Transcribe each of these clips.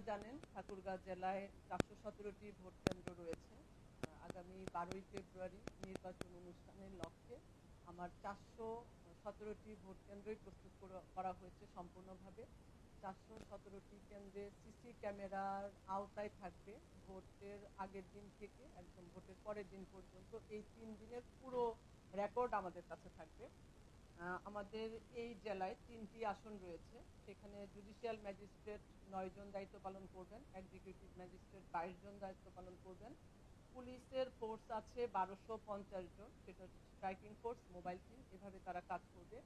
জানেন ঠাকুরগাঁও জেলায় 417টি ভোট কেন্দ্র রয়েছে। আগামী 12ই ফেব্রুয়ারি নির্বাচন অনুষ্ঠানের লক্ষ্যে আমার 417টি ভোট কেন্দ্রই প্রস্তুত করা হয়েছে সম্পূর্ণভাবে। 417টি কেন্দ্রে সিসি ক্যামেরার আওতায় থাকবে ভোটের আগের দিন থেকে একদম ভোটের পরের দিন পর্যন্ত। এই 3 দিনের পুরো রেকর্ড আমাদের কাছে থাকবে। আমাদের এই জেলায় 3টি আসন রয়েছে, সেখানে জুডিশিয়াল ম্যাজিস্ট্রেট 9 জন দায়িত্ব পালন করবেন, এক্সিকিউটিভ ম্যাজিস্ট্রেট 22 জন দায়িত্ব পালন করবেন, পুলিশের ফোর্স আছে 1250 জন, সেটা স্ট্রাইকিং ফোর্স, মোবাইল টিম, এভাবে তারা কাজ করবে।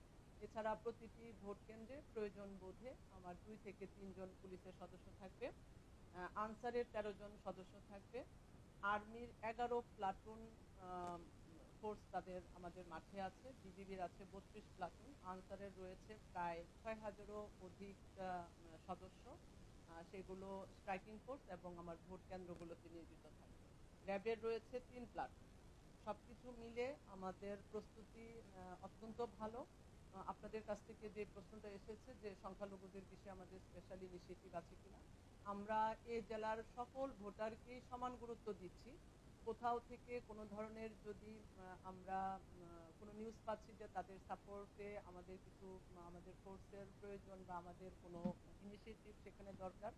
এছাড়া প্রতিটি ভোট কেন্দ্রে প্রয়োজন বোধে আমার 2 থেকে 3 জন পুলিশের সদস্য থাকবে, আনসারের 13 জন সদস্য থাকবে, আর্মির 11 প্লাটুন ফোর্স তাদের আমাদের মাঠে আছে, বিজিবির আছে 32 প্লাটুন, আনসারের রয়েছে প্রায় 6000-এরও অধিক সদস্য, সেগুলো স্ট্রাইকিং ফোর্স এবং আমার ভোট কেন্দ্রগুলোতে নিয়োজিত থাকবে। র্যাবের রয়েছে 3 প্লাটুন। সবকিছু মিলে আমাদের প্রস্তুতি অত্যন্ত ভালো। আপনাদের কাছ থেকে যে প্রশ্নটা এসেছে যে সংখ্যালঘুদের বিষয়ে আমাদের স্পেশাল ইনিশিয়েটিভ আছে কিনা, আমরা এই জেলার সকল ভোটারকেই সমান গুরুত্ব দিচ্ছি। কোথাও থেকে কোনো ধরনের যদি আমরা কোনো নিউজ পাচ্ছি যে তাদের সাপোর্টে আমাদের কিছু আমাদের ফোর্সের প্রয়োজন বা আমাদের কোনো ইনিশিয়েটিভ সেখানে দরকার,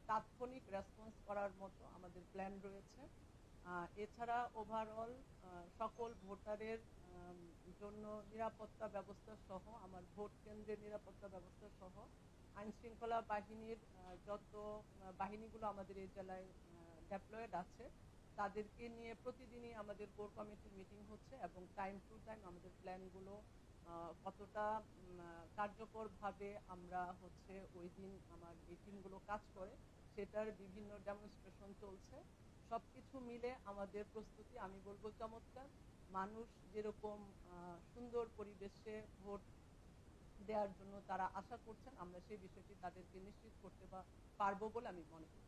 তাৎক্ষণিক রেসপন্স করার মতো আমাদের প্ল্যান রয়েছে। এছাড়া ওভারঅল সকল ভোটারের জন্য নিরাপত্তা ব্যবস্থা সহ আমার ভোট কেন্দ্রের নিরাপত্তা ব্যবস্থা সহ আইন শৃঙ্খলা বাহিনীর যত বাহিনীগুলো আমাদের এই জেলায় ডেপ্লয়েড আছে তাদেরকে নিয়ে প্রতিদিনই আমাদের কোর কমিটির মিটিং হচ্ছে এবং টাইম টু টাইম আমাদের প্ল্যানগুলো কতটা কার্যকরভাবে আমরা ওই দিন আমার এই টিমগুলো কাজ করে সেটার বিভিন্ন ডেমনস্ট্রেশন চলছে। সব কিছু মিলে আমাদের প্রস্তুতি আমি বলবো চমৎকার। মানুষ যেরকম সুন্দর পরিবেশে ভোট দেওয়ার জন্য তারা আশা করছেন, আমরা সেই বিষয়টি তাদেরকে নিশ্চিত করতে পারবো বলে আমি মনে করি।